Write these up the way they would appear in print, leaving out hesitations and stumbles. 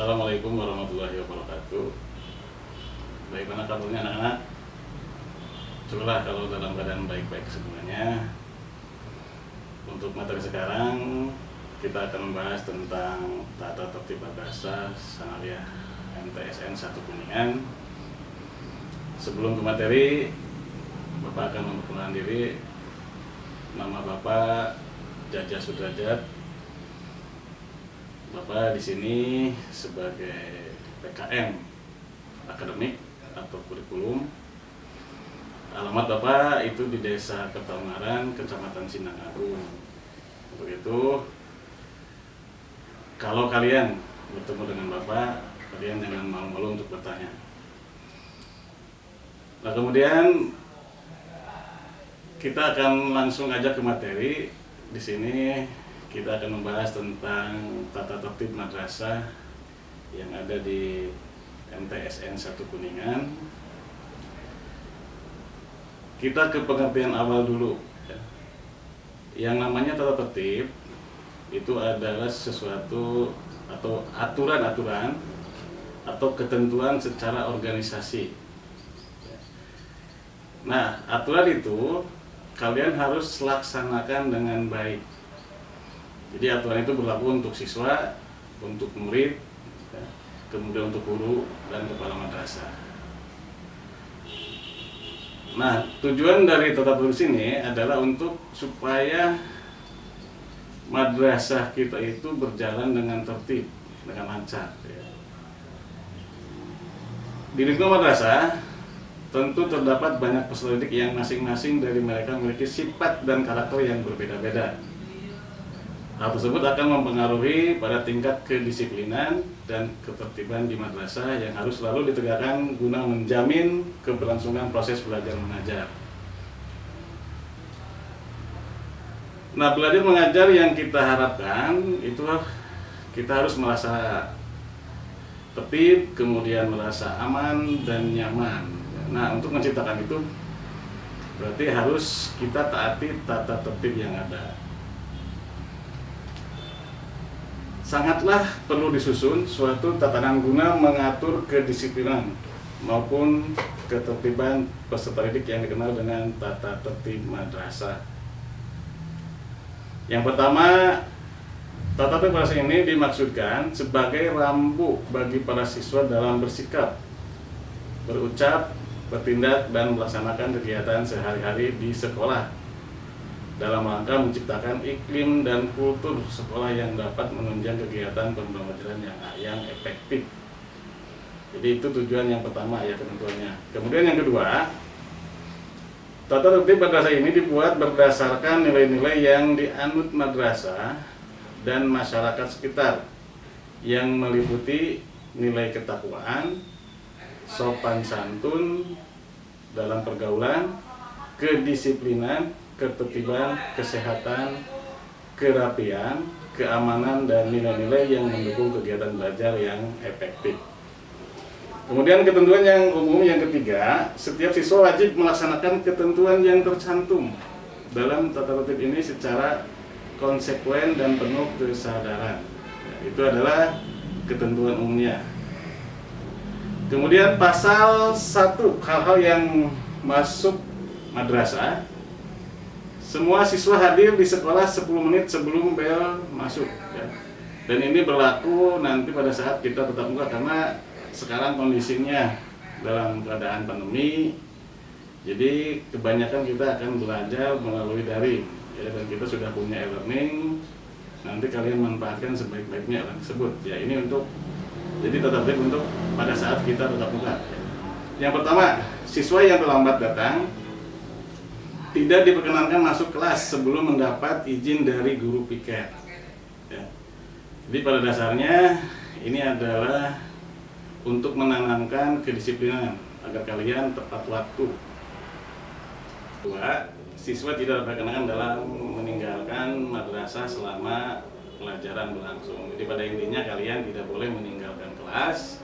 Assalamualaikum warahmatullahi wabarakatuh. Bagaimana kabarnya anak-anak? Syukurlah kalau dalam keadaan baik-baik semuanya. Untuk materi sekarang kita akan membahas tentang tata tertib madrasah Sanawiyah MTSN 1 Kuningan. Sebelum ke materi, Bapak akan memperkenalkan diri. Nama Bapak Jajah Sudrajat. Bapak di sini sebagai PKM akademik atau kurikulum. Alamat Bapak itu di Desa Kertaungaran, Kecamatan Sindang Agung. Untuk itu, kalau kalian bertemu dengan Bapak, kalian jangan malu-malu untuk bertanya. Nah, kemudian kita akan langsung aja ke materi. Di sini kita akan membahas tentang tata tertib madrasah yang ada di MTSN 1 Kuningan. Kita ke pengertian awal dulu. Yang namanya tata tertib itu adalah sesuatu atau aturan-aturan atau ketentuan secara organisasi. Nah, aturan itu kalian harus laksanakan dengan baik. Jadi aturan itu berlaku untuk siswa, untuk murid, kemudian untuk guru dan kepala madrasah. Nah, tujuan dari tata tertib ini adalah untuk supaya madrasah kita itu berjalan dengan tertib, dengan lancar. Di lingkungan madrasah tentu terdapat banyak peserta didik yang masing-masing dari mereka memiliki sifat dan karakter yang berbeda-beda. Hal tersebut akan mempengaruhi pada tingkat kedisiplinan dan ketertiban di madrasah yang harus selalu ditegakkan guna menjamin keberlangsungan proses belajar mengajar. Nah, belajar mengajar yang kita harapkan itu kita harus merasa tertib, kemudian merasa aman dan nyaman. Nah, untuk menciptakan itu berarti harus kita taati tata tertib yang ada. Sangatlah perlu disusun suatu tatanan guna mengatur kedisiplinan maupun ketertiban peserta didik yang dikenal dengan tata tertib madrasah. Yang pertama, tata tertib madrasah ini dimaksudkan sebagai rambu bagi para siswa dalam bersikap, berucap, bertindak, dan melaksanakan kegiatan sehari-hari di sekolah, dalam rangka menciptakan iklim dan kultur sekolah yang dapat menunjang kegiatan pembelajaran yang efektif. Jadi itu tujuan yang pertama ya, ketentuannya. Kemudian yang kedua, tata tertib madrasah ini dibuat berdasarkan nilai-nilai yang dianut madrasah dan masyarakat sekitar, yang meliputi nilai ketakwaan, sopan santun dalam pergaulan, kedisiplinan, ketertiban, kesehatan, kerapian, keamanan, dan nilai-nilai yang mendukung kegiatan belajar yang efektif. Kemudian ketentuan yang umum yang ketiga, setiap siswa wajib melaksanakan ketentuan yang tercantum dalam tata tertib ini secara konsekuen dan penuh kesadaran. Itu adalah ketentuan umumnya. Kemudian pasal 1, hal-hal yang masuk madrasah. Semua siswa hadir di sekolah 10 menit sebelum bel masuk ya. Dan ini berlaku nanti pada saat kita tetap muka, karena sekarang kondisinya dalam keadaan pandemi. Jadi kebanyakan kita akan belajar melalui daring ya, dan kita sudah punya e-learning. Nanti kalian manfaatkan sebaik-baiknya e-learning tersebut. Ya, ini untuk jadi tetap baik untuk pada saat kita tetap muka. Yang pertama, siswa yang terlambat datang tidak diperkenankan masuk kelas sebelum mendapat izin dari guru piket. Ya. Jadi pada dasarnya ini adalah untuk menanamkan kedisiplinan agar kalian tepat waktu. Dua, siswa tidak diperkenankan dalam meninggalkan madrasah selama pelajaran berlangsung. Jadi pada intinya kalian tidak boleh meninggalkan kelas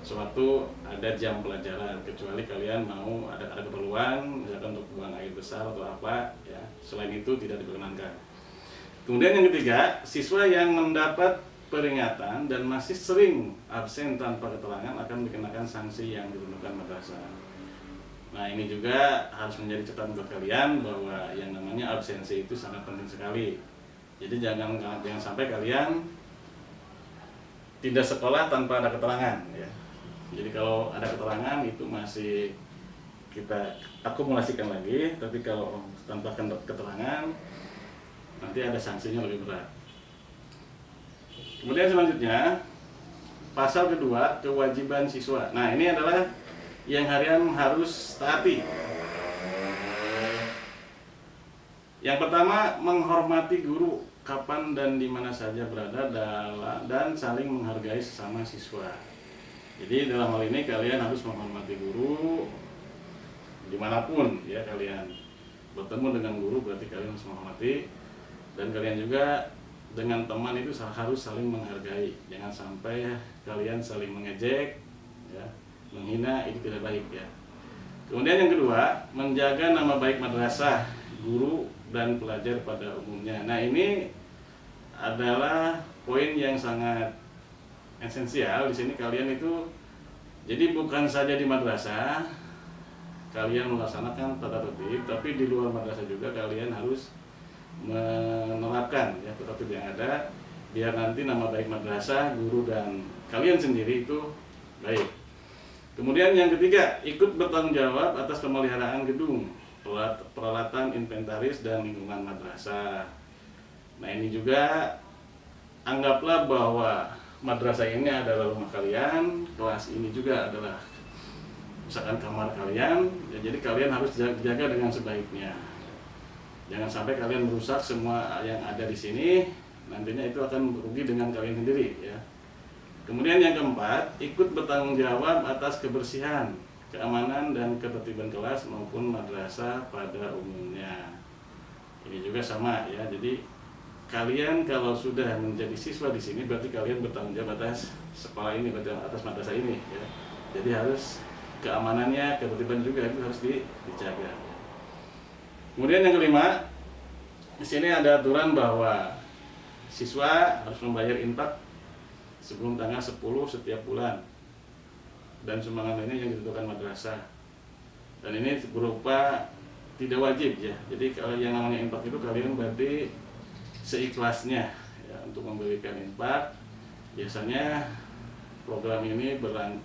sewaktu ada jam pelajaran, kecuali kalian mau ada keperluan misalkan untuk buang air besar atau apa ya, selain itu tidak diperkenankan. Kemudian yang ketiga, siswa yang mendapat peringatan dan masih sering absen tanpa keterangan akan dikenakan sanksi yang ditentukan madrasah. Nah, ini juga harus menjadi catatan buat kalian bahwa yang namanya absensi itu sangat penting sekali. Jadi jangan sampai kalian tidak sekolah tanpa ada keterangan ya. Jadi kalau ada keterangan itu masih kita akumulasikan lagi, tapi kalau tanpa keterangan nanti ada sanksinya lebih berat. Kemudian selanjutnya pasal kedua, kewajiban siswa. Nah, ini adalah yang harian harus taati. Yang pertama, menghormati guru kapan dan di mana saja berada dan saling menghargai sesama siswa. Jadi dalam hal ini kalian harus menghormati guru dimanapun ya, kalian bertemu dengan guru berarti kalian harus menghormati, dan kalian juga dengan teman itu harus saling menghargai. Jangan sampai kalian saling mengejek ya, menghina, itu tidak baik ya. Kemudian yang kedua, menjaga nama baik madrasah, guru dan pelajar pada umumnya. Nah, ini adalah poin yang sangat esensial di sini. Kalian itu jadi bukan saja di madrasah kalian melaksanakan tata tertib, tapi di luar madrasah juga kalian harus menerapkan ya tata tertib yang ada, biar nanti nama baik madrasah, guru dan kalian sendiri itu baik. Kemudian yang ketiga, ikut bertanggung jawab atas pemeliharaan gedung, peralatan inventaris dan lingkungan madrasah. Nah, ini juga anggaplah bahwa madrasah ini adalah rumah kalian, kelas ini juga adalah misalkan kamar kalian ya, jadi kalian harus jaga dengan sebaiknya. Jangan sampai kalian merusak semua yang ada di sini, nantinya itu akan merugi dengan kalian sendiri ya. Kemudian yang keempat, ikut bertanggung jawab atas kebersihan, keamanan dan ketertiban kelas maupun madrasah pada umumnya. Ini juga sama ya. Jadi kalian kalau sudah menjadi siswa di sini berarti kalian bertanggung jawab atas sekolah ini, atas madrasah ini ya. Jadi harus keamanannya, ketertiban juga itu harus dijaga. Kemudian yang kelima, di sini ada aturan bahwa siswa harus membayar infak sebelum tanggal 10 setiap bulan, dan sumbangan lainnya yang ditentukan madrasah. Dan ini berupa tidak wajib ya. Jadi kalau yang namanya infak itu kalian berarti seikhlasnya ya untuk memberikan infak. Biasanya program ini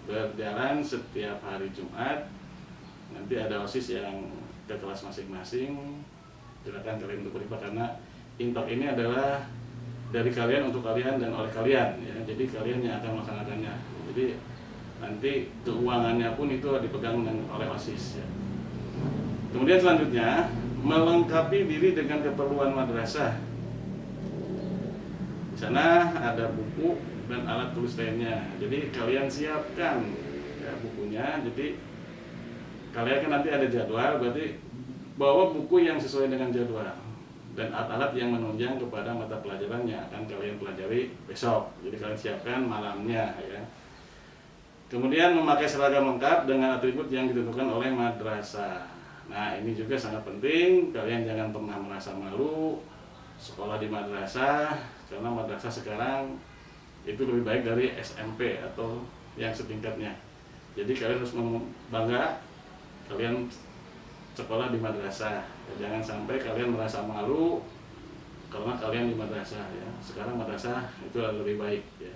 berjalan setiap hari Jumat. Nanti ada OSIS yang ke kelas masing-masing. Silakan kalian untuk berinfak, karena infak ini adalah dari kalian untuk kalian dan oleh kalian ya. Jadi kalian yang akan melaksanakannya. Jadi nanti keuangannya pun itu dipegang oleh OSIS ya. Kemudian selanjutnya, melengkapi diri dengan keperluan madrasah. Di sana ada buku dan alat tulis lainnya. Jadi kalian siapkan ya bukunya. Jadi kalian kan nanti ada jadwal, berarti bawa buku yang sesuai dengan jadwal dan alat-alat yang menunjang kepada mata pelajaran yang akan kalian pelajari besok. Jadi kalian siapkan malamnya ya. Kemudian memakai seragam lengkap dengan atribut yang ditentukan oleh madrasah. Nah, ini juga sangat penting. Kalian jangan pernah merasa malu sekolah di madrasah, karena madrasah sekarang itu lebih baik dari SMP atau yang setingkatnya. Jadi kalian harus bangga kalian sekolah di madrasah. Jangan sampai kalian merasa malu karena kalian di madrasah ya. Sekarang madrasah itu lebih baik ya.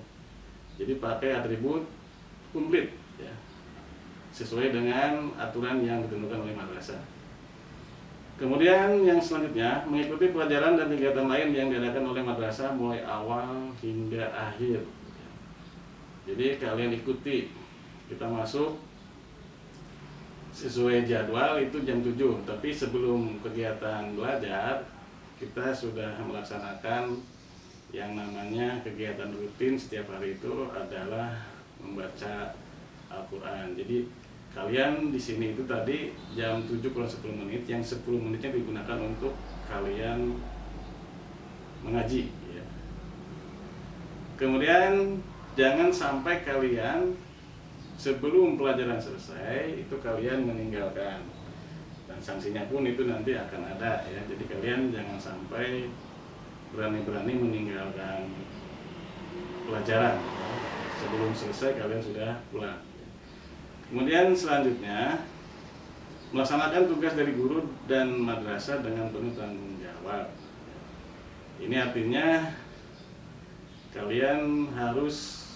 Jadi pakai atribut komplit ya, sesuai dengan aturan yang ditentukan oleh madrasah. Kemudian yang selanjutnya, mengikuti pelajaran dan kegiatan lain yang diadakan oleh madrasah mulai awal hingga akhir. Jadi kalian ikuti, kita masuk sesuai jadwal itu jam 7, tapi sebelum kegiatan belajar kita sudah melaksanakan yang namanya kegiatan rutin setiap hari. Itu adalah membaca Al-Quran. Jadi kalian di sini itu tadi jam 7 kurang 10 menit, yang 10 menitnya digunakan untuk kalian mengaji ya. Kemudian jangan sampai kalian sebelum pelajaran selesai itu kalian meninggalkan, dan sanksinya pun itu nanti akan ada ya. Jadi kalian jangan sampai berani-berani meninggalkan. pelajaran. Sebelum selesai kalian sudah pulang. Kemudian selanjutnya, melaksanakan tugas dari guru dan madrasah dengan penuh tanggung jawab. Ini artinya kalian harus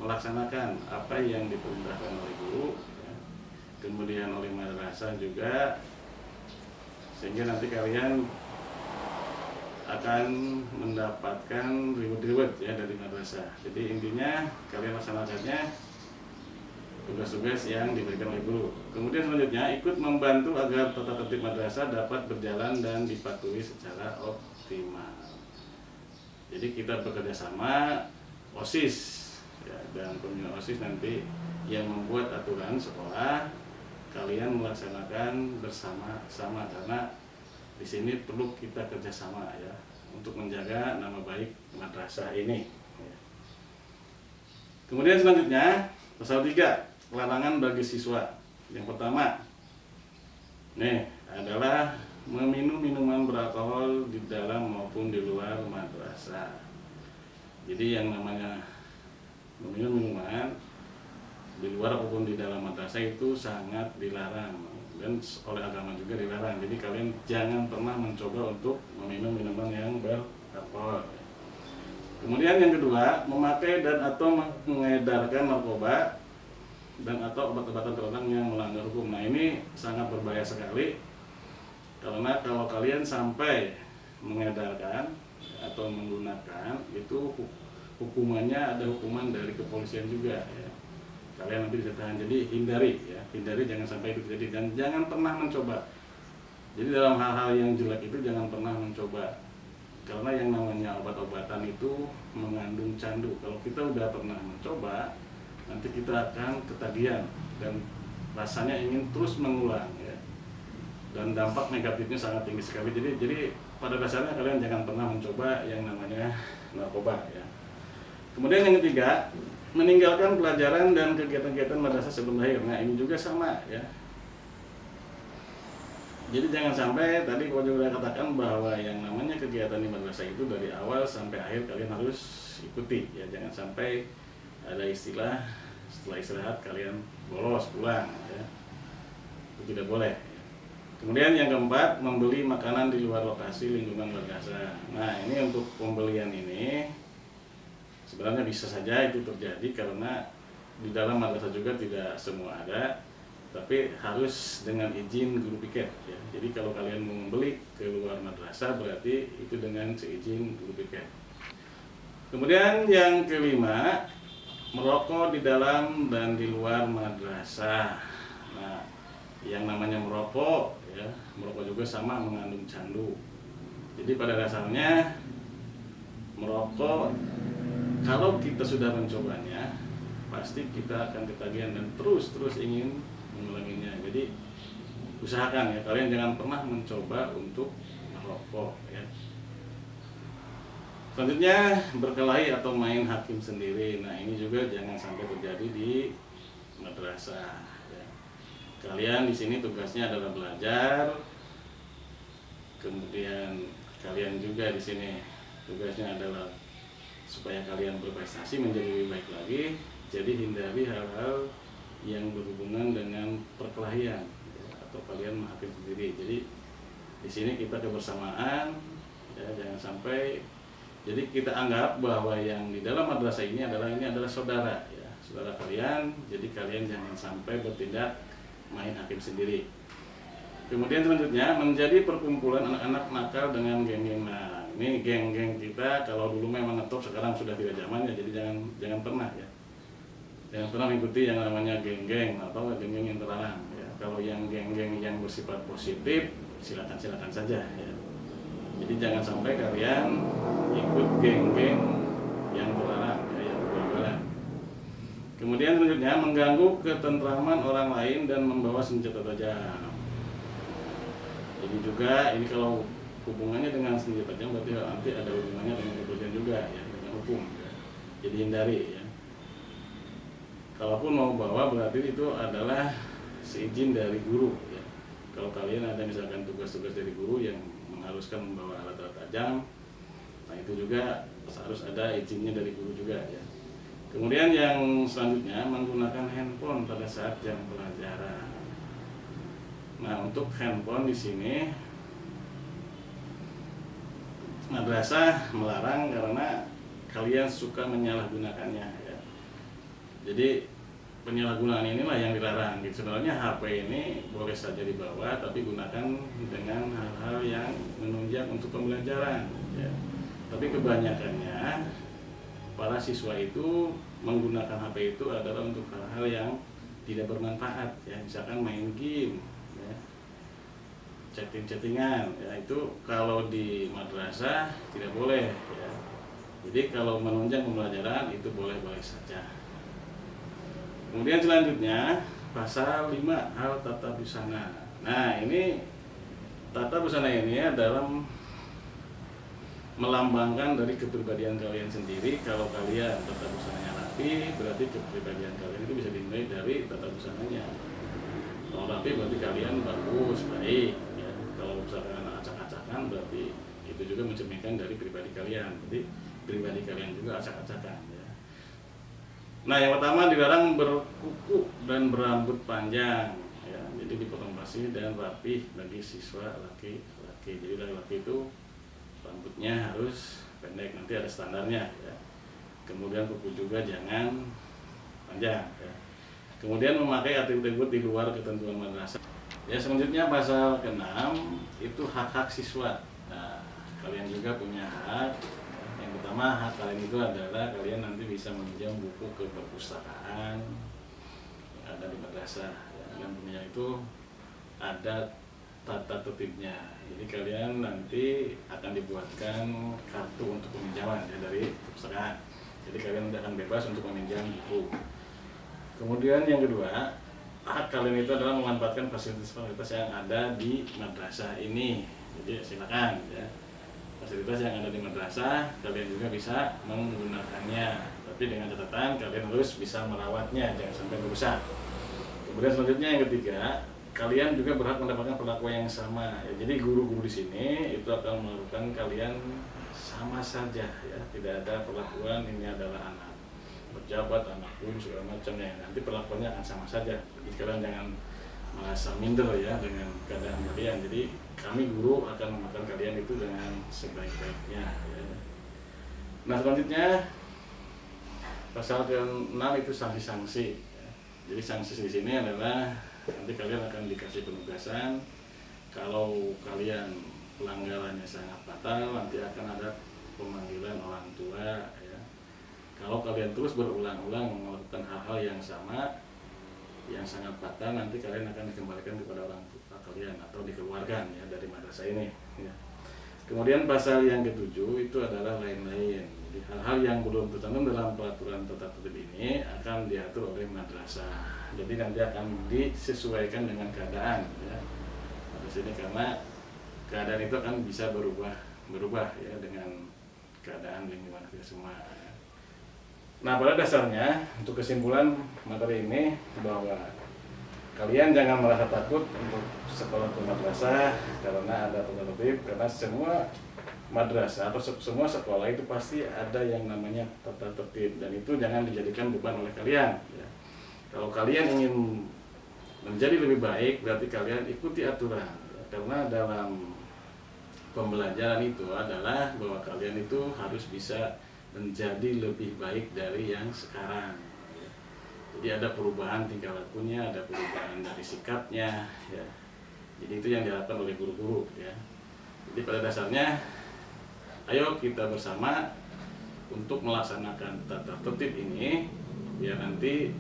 melaksanakan apa yang diperintahkan oleh guru, kemudian oleh madrasah juga, sehingga nanti kalian akan mendapatkan reward ya dari madrasah. Jadi intinya kalian laksanakannya tugas-tugas yang diberikan oleh guru. Kemudian selanjutnya, ikut membantu agar tata tertib madrasah dapat berjalan dan dipatuhi secara optimal. Jadi kita bekerja sama OSIS ya, dan pembina OSIS nanti yang membuat aturan sekolah, kalian melaksanakan bersama-sama, karena di sini perlu kita kerjasama ya untuk menjaga nama baik madrasah ini. Kemudian selanjutnya pasal 3, larangan bagi siswa. Yang pertama, adalah meminum minuman beralkohol di dalam maupun di luar madrasah. Jadi yang namanya meminum minuman di luar ataupun di dalam madrasah itu sangat dilarang, dan oleh agama juga dilarang. Jadi kalian jangan pernah mencoba untuk meminum minuman yang beralkohol. Kemudian yang kedua, memakai dan atau mengedarkan narkoba dan atau obat-obatan terlarang yang melanggar hukum. Nah, ini sangat berbahaya sekali, karena kalau kalian sampai mengedarkan atau menggunakan itu hukumannya ada hukuman dari kepolisian juga ya. Kalian nanti bisa tahan. Jadi hindari jangan sampai itu terjadi, dan jangan pernah mencoba. Jadi dalam hal-hal yang jelek itu jangan pernah mencoba, karena yang namanya obat-obatan itu mengandung candu. Kalau kita udah pernah mencoba, nanti kita akan ketagihan dan rasanya ingin terus mengulang ya. Dan dampak negatifnya sangat tinggi sekali. Jadi pada dasarnya kalian jangan pernah mencoba yang namanya narkoba ya. Kemudian yang ketiga, meninggalkan pelajaran dan kegiatan-kegiatan madrasah sebelum lahir. Nah, ini juga sama ya. Jadi jangan sampai, tadi Pak juga katakan bahwa yang namanya kegiatan di madrasah itu dari awal sampai akhir kalian harus ikuti ya. Jangan sampai ada istilah setelah istirahat kalian bolos pulang ya. Itu tidak boleh. Kemudian yang keempat, membeli makanan di luar lokasi lingkungan madrasah. Nah, ini untuk pembelian ini sebenarnya bisa saja itu terjadi karena di dalam madrasah juga tidak semua ada, tapi harus dengan izin guru piket ya. Jadi kalau kalian mau membeli ke luar madrasah berarti itu dengan seizin guru piket. Kemudian yang kelima, merokok di dalam dan di luar madrasah. Nah, yang namanya merokok juga sama mengandung candu. Jadi pada dasarnya merokok, kalau kita sudah mencobanya, pasti kita akan ketagihan dan terus ingin mengulanginya. Jadi usahakan ya, kalian jangan pernah mencoba untuk merokok ya. Selanjutnya, berkelahi atau main hakim sendiri. Nah, ini juga jangan sampai terjadi di madrasah ya. Kalian di sini tugasnya adalah belajar. Kemudian kalian juga di sini tugasnya adalah supaya kalian berprestasi menjadi lebih baik lagi. Jadi hindari hal-hal yang berhubungan dengan perkelahian ya, atau kalian menghakim sendiri. Jadi di sini kita kebersamaan ya, jangan sampai. Jadi kita anggap bahwa yang di dalam madrasah ini adalah saudara ya, saudara kalian. Jadi kalian jangan sampai bertindak main hakim sendiri. Kemudian selanjutnya, menjadi perkumpulan anak-anak nakal dengan geng-geng. Nah, ini geng-geng kita kalau dulu memang ngetop, sekarang sudah tidak zaman ya. Jadi jangan pernah ya. Jangan pernah mengikuti yang namanya geng-geng atau geng-geng yang terlarang ya. Kalau yang geng-geng yang bersifat positif, silakan saja ya. Jadi jangan sampai kalian ikut geng-geng yang terlarang ya, yang ugal-ugalan. Kemudian selanjutnya, mengganggu ketentraman orang lain dan membawa senjata tajam. Jadi juga ini kalau hubungannya dengan senjata tajam berarti nanti ada hubungannya dengan kepolisian juga ya, dengan hukum ya. Jadi hindari ya. Kalaupun mau bawa berarti itu adalah seizin dari guru ya. Kalau kalian ada misalkan tugas-tugas dari guru yang mengharuskan membawa alat-alat tajam, Nah itu juga harus ada izinnya dari guru juga ya. Kemudian yang selanjutnya menggunakan handphone pada saat jam pelajaran. Nah untuk handphone di sini madrasah melarang karena kalian suka menyalahgunakannya ya. Jadi penyalahgunaan inilah yang dilarang. Sebenarnya HP ini boleh saja dibawa, tapi gunakan dengan hal-hal yang menunjang untuk pembelajaran ya. Tapi kebanyakannya para siswa itu menggunakan HP itu adalah untuk hal-hal yang tidak bermanfaat ya, misalkan main game ya, chattingan ya. Itu kalau di madrasah tidak boleh ya. Jadi kalau menunjang pembelajaran itu boleh-boleh saja. Kemudian selanjutnya pasal 5 hal tata busana. Nah ini tata busana ini adalah melambangkan dari kepribadian kalian sendiri. Kalau kalian tata busananya rapi, berarti kepribadian kalian itu bisa dinilai dari tata busananya. Kalau rapi berarti kalian bagus, baik ya. Kalau misalkan acak-acakan berarti itu juga mencerminkan dari pribadi kalian. Jadi pribadi kalian juga acak-acakan ya. Nah yang pertama dilarang berkuku dan berambut panjang ya. Jadi dipotong pasi dan rapi bagi siswa laki-laki. Jadi laki-laki itu rambutnya harus pendek, nanti ada standarnya ya. Kemudian kuku juga jangan panjang ya. Kemudian memakai atribut di luar ketentuan madrasah. Ya selanjutnya pasal ke-6 itu hak-hak siswa. Nah kalian juga punya hak. Yang pertama hak kalian itu adalah kalian nanti bisa meminjam buku ke perpustakaan yang ada di madrasah ya. Dan punya itu ada tata tertibnya. Jadi kalian nanti akan dibuatkan kartu untuk peminjaman ya dari perpustakaan. Jadi kalian akan bebas untuk meminjam buku. Kemudian yang kedua, hak kalian itu adalah memanfaatkan fasilitas-fasilitas yang ada di madrasah ini. Jadi silakan ya. Fasilitas yang ada di madrasah kalian juga bisa menggunakannya, tapi dengan catatan kalian harus bisa merawatnya, jangan sampai rusak. Kemudian selanjutnya yang ketiga, kalian juga berhak mendapatkan perlakuan yang sama ya. Jadi guru-guru di sini itu akan melakukan kalian sama saja ya, tidak ada perlakuan ini adalah anak pejabat, anak guru segala macam ya. Nanti perlakuannya akan sama saja. Jadi kalian jangan merasa minder ya dengan keadaan kalian. Jadi kami guru akan memakan kalian itu dengan sebaik-baiknya ya. Nah selanjutnya pasal ke-6 itu sanksi-sanksi ya. Jadi sanksi di sini adalah nanti kalian akan dikasih penugasan. Kalau kalian pelanggarannya sangat fatal, nanti akan ada pemanggilan orang tua ya. Kalau kalian terus berulang-ulang melakukan hal-hal yang sama yang sangat fatal, nanti kalian akan dikembalikan kepada orang tua kalian atau dikeluarkan ya dari madrasah ini ya. Kemudian pasal yang ke-7 itu adalah lain-lain. Jadi hal-hal yang belum tercantum dalam peraturan tata tertib ini akan diatur oleh madrasah. Jadi nanti akan disesuaikan dengan keadaan ya. Di sini karena keadaan itu akan bisa berubah ya dengan keadaan lingkungan kita semua. Nah pada dasarnya untuk kesimpulan materi ini bahwa kalian jangan merasa takut untuk sekolah ke madrasah karena ada tata tertib, karena semua madrasah atau semua sekolah itu pasti ada yang namanya tata tertib, dan itu jangan dijadikan beban oleh kalian ya. Kalau kalian ingin menjadi lebih baik berarti kalian ikuti aturan ya. Karena dalam pembelajaran itu adalah bahwa kalian itu harus bisa menjadi lebih baik dari yang sekarang ya. Jadi ada perubahan tingkah lakunya, ada perubahan dari sikapnya ya. Jadi itu yang diharapkan oleh guru-guru ya. Jadi pada dasarnya ayo kita bersama untuk melaksanakan tata tertib ini biar nanti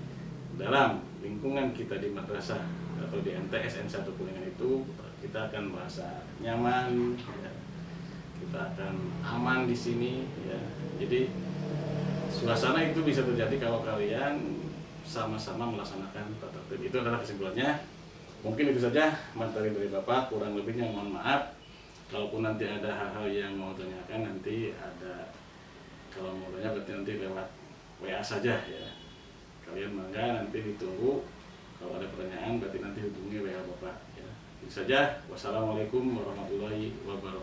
dalam lingkungan kita di madrasah atau di MTS N1 Kuningan itu kita akan merasa nyaman ya. Kita akan aman di sini ya. Jadi suasana itu bisa terjadi kalau kalian sama-sama melaksanakan tata tertib. Itu adalah kesimpulannya. Mungkin itu saja materi dari Bapak, kurang lebihnya mohon maaf. Kalaupun nanti ada hal-hal yang mau tanyakan, nanti ada, kalau mau tanya berarti nanti lewat WA saja ya. Kalian mangga nanti ditunggu. Kalau ada pertanyaan berarti nanti hubungi WA Bapak ya. Itu saja. Wassalamualaikum warahmatullahi wabarakatuh.